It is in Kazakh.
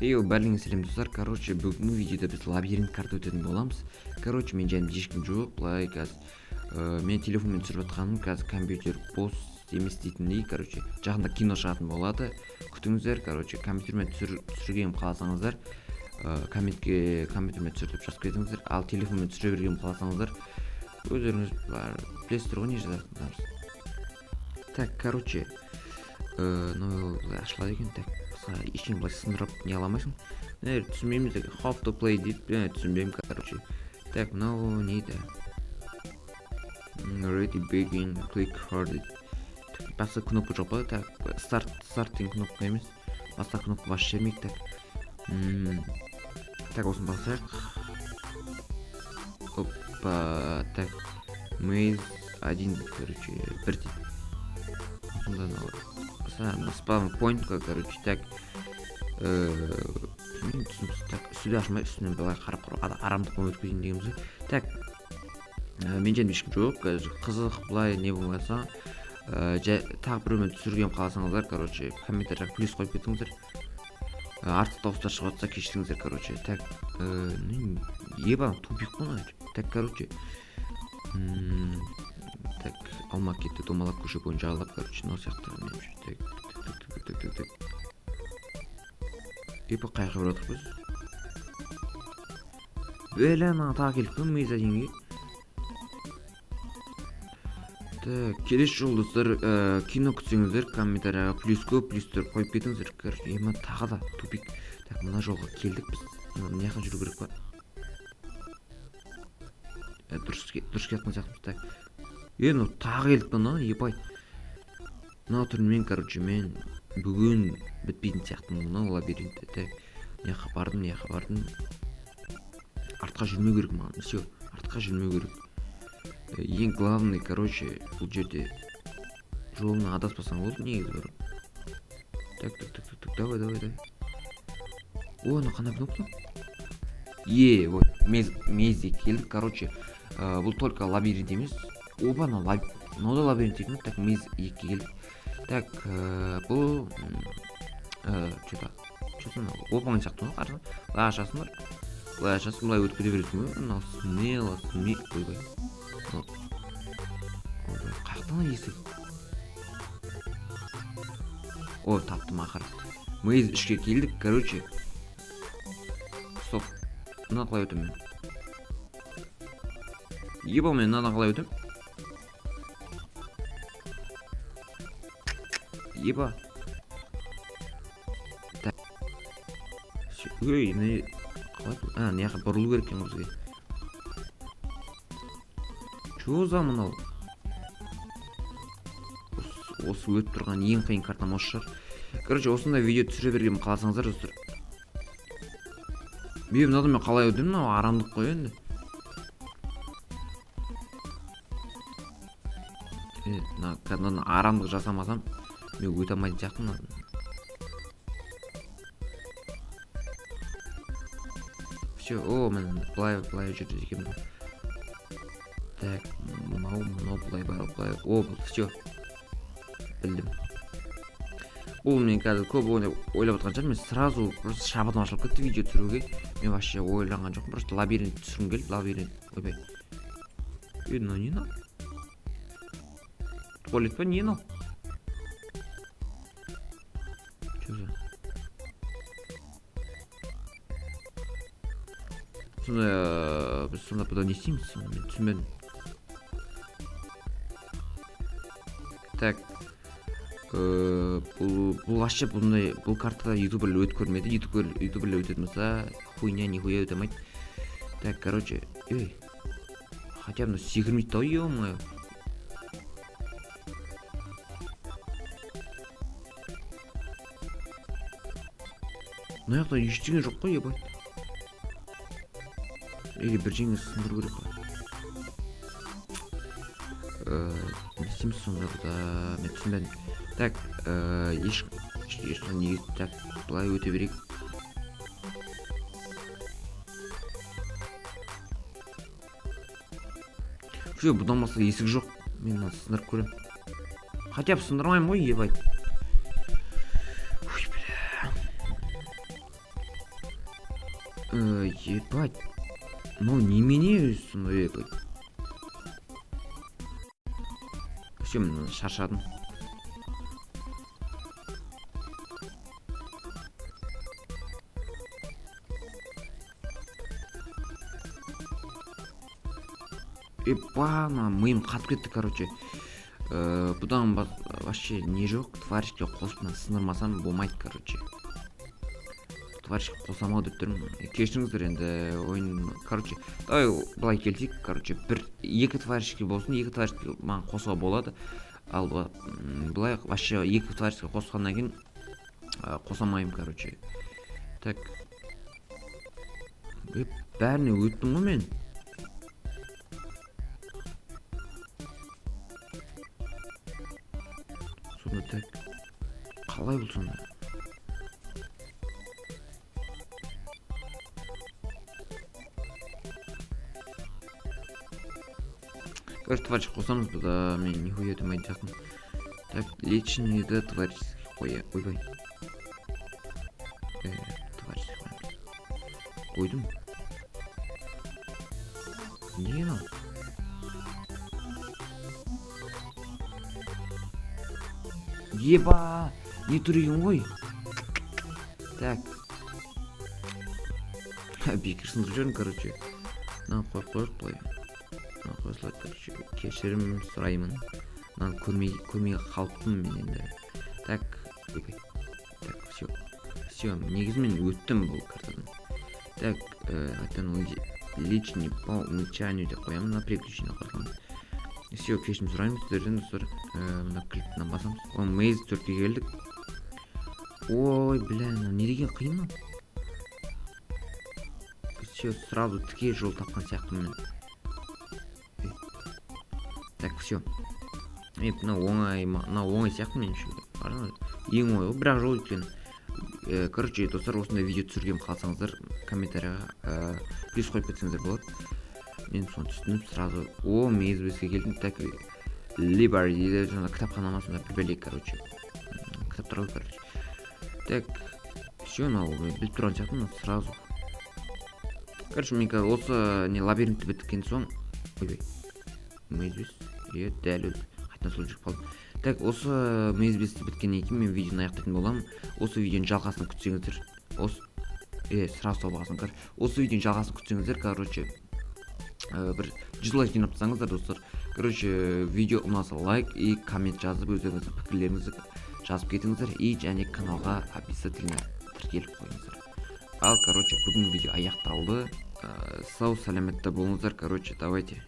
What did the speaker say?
Бәріңе сәлем достар. Короче, бүгінгі видеода біз лабиринт карта өтетін боламыз. Короче, мен жанымда ешкім жоқ. Былай қазір мен телефонмен түсіріп жатқаным, қазір компьютер бос емес дейтіндей. Короче, жақында кино шығатын болады. Күтіңіздер. Короче, компьютермен түсіргенім қаласаңыздар, компьютермен түсіріп жазып кетіңіздер. Ал телефонмен түсіре бергенім қаласаңыздар, өздеріңіз білесіздер ғой не жазатындарыңызды. Так, короче, ашылады екен. Так, ештеңе былай сындырып не аламайсың. Түсінбеймін деге how to play дейді. Түсінбеймін, короче. Так, мынау не дейді? Ready begin click hard дейді. Басқа кнопка жоқ па? Так, start деген кнопка емес. Басқа кнопка баш жермейді. Так. Так, осыны басайық. Опа, так. Maze 1, короче, 1 дейді. Сонда спаун поинтқа, короче, так. Так, үстіде ашмай, үстінен былай қарап арамдықпен өткізейін дегеніміз. Так, мен жанымда ешкім жоқ. Қызық былай не болмаса, тағы біреумен түсіргенім қаласаңыздар, короче, комментарияға плюс қойып кетіңіздер. Артық дауыстар шығып жатса кешіріңіздер, короче. Так, ебаң тупик қой. Так, короче. Так, алма кетті, домалап көше бойын жағалап, короче, мынау сияқты. Так. Епа қайқы бір отырып біз. Ана тағы келіп қой, мейза денге. Так, келесі жол достар, кино күтсеңіздер, комментарияға плюстер қойып кетіңіздер. Короче, ема тағы да тупик. Так, мына жолға келдік біз. Мына жаққа жүру керек па? Дұрыс кеткен сияқтымыз. Так. Ну тағы келдік бұны, епай. Мына түрмен, короче, мен бүгін бітпейтін сияқтымын мына лабиринтте. Так, неққа бардым. Артқа жүрмеу керек маған. Все, артқа жүрмеу керек. Ең главный, короче, бұл жерде жолына адаспасаң болды, негізі бар. Так, давай. О, ана қандай кнопка? Вот, мезде келдік, короче, бұл только лабиринт емес. Опа, мынау да лабиринт екен. Так, мез 2-ке келдік. Так, бұл что-то опаңын сияқты ғой, қарсы. Былай ашасың, былай өткіде бересің ғой. Мынау смело, ойбай. Қаяқтан есік? О, таптым ақыр. Мейз 3-ке келдік, короче. Стоп. Мына қалай өтем мен? Еба, мен мына қалай өтем? Еба. Так. Ой, не қалай? Не жаққа бұрылу керек екен бізге. Чо за мынау? Осы өтіп тұрған ең қиын картам осы шығар. Короче, осындай видео түсіре бергенім қаласаңыздар достар. Мен мынадан мен қалай өтем, мынау арамдық қой енді. Мына арамдық жасамасам мен өте алмайтын сияқтымын. Все, мен былай жүрді екенмін. Так, мынау былай бар. Все. Білдім. Бұл мен қазір көп ойлап отқан шығар. Мен сразу просто шабытым ашылып кетті видео түсіруге. Мен вообще ойланған жоқпын. Просто лабиринт түсіргім келді. Лабиринт. Ойбай. Мынау не мынау? Туалет па не мынау? Что за? Біз сонда бұда не істейміз? Мен түсінбедім. Так. Бұл вообще бұл картада ютуберлер өтіп көрмеді. Ютуберлер өтетін болса нихуя өтемейді. Так, короче, хотя бы секірмейді-ау, ё-моё. Мына жақта ештеңе жоқ қой, ебай. Бір жеңе сындыру керек қой. Не істейміз сонда бұда? Мен түсінбедім. Так, ешқандай неге, так, былай өте берейік. Все, бұдан басқа есік жоқ. Мен сындырып көрем. Хотя бы сындырмаймын ғой, ебай. Ебать. Ну немене сондай еді. Все, мен шаршадым. Ебана, миым қатып кетті, короче. Бұдан вообще не жоқ, тваришке қосып сындырмасам болмайды, короче. Тваришке қосам ау деп тұрмын. Кешіріңіздер енді ойын, короче. Давай былай келсек, короче, екі тваришке болсын, екі тваришке маған қосуға болады. Ал былай вообще екі тваришке қосқаннан кейін қосамаймын, короче. Так. Бәріне өттім ғой мен. Так, қалай бұл сонда? Короче, твариш қосамыз, бұда мен нихуя демайды жақын. Так, личныйды тваришке қоя. Ойбай. Тваришке қоямыз. Қойдым. Не мынау? Еба, не түреген ғой. Так. Бекер сындырып жүрмін, короче. Мынаны қойып былай. Мынаны қойсылады, короче. Кешірім сұраймын. Мынаны көрмей қалыппын мен енді. Так, ойбай. Так, все. Все, негізімен өттім бұл картадан. Так, айтан личный по умолчанию деп қоямын, на приключение қосыламын. Все, кешірім сұраймын сіздерден, достар. Мына клиптен басамыз. Мейз 4-ке келдік. Ой, бля, не деген қиын ма? Все, сразу тіке жол тапқан сияқты мен. Так, все. Мына оңай сияқты мен үшін. Ең оңай, бірақ жол екен. Короче, достар, осындай видео түсіргем қалсаңыздар, комментарияға плюс қойып кетсеңіздер болады. Мен соны түсініп сразу мейз 5-ке келдім. Так, Либари дейді, жаңа кітапханама сонда прибелек, короче. Кітаптар ғой, короче. Так, все, біліп тұрған сияқтым, сразу. Короче, мен осы лабиринтті біткен соң, ойбай, мейз 5, дәл өзі, қайтынан сол жүріп қалдым. Так, осы мейз 5-ті біткеннен кейін мен видеоны аяқтайтын боламын. Осы видеоның жалғасын күтсеңіздер, сразу табағасын, короче. Осы видеоның жалғасын күтсеңіздер, короче, бір 100 лайк жинап тастаңыздар, достар. Короче, видео ұнаса лайк и коммент жазып, өздеріңіздің пікірлеріңізді жазып кетіңіздер. И және каналға обязательно тіркеліп қойыңыздар. Ал, короче, бүгінгі видео аяқталды. Сау, сәлеметті болыңыздар, короче, давайте.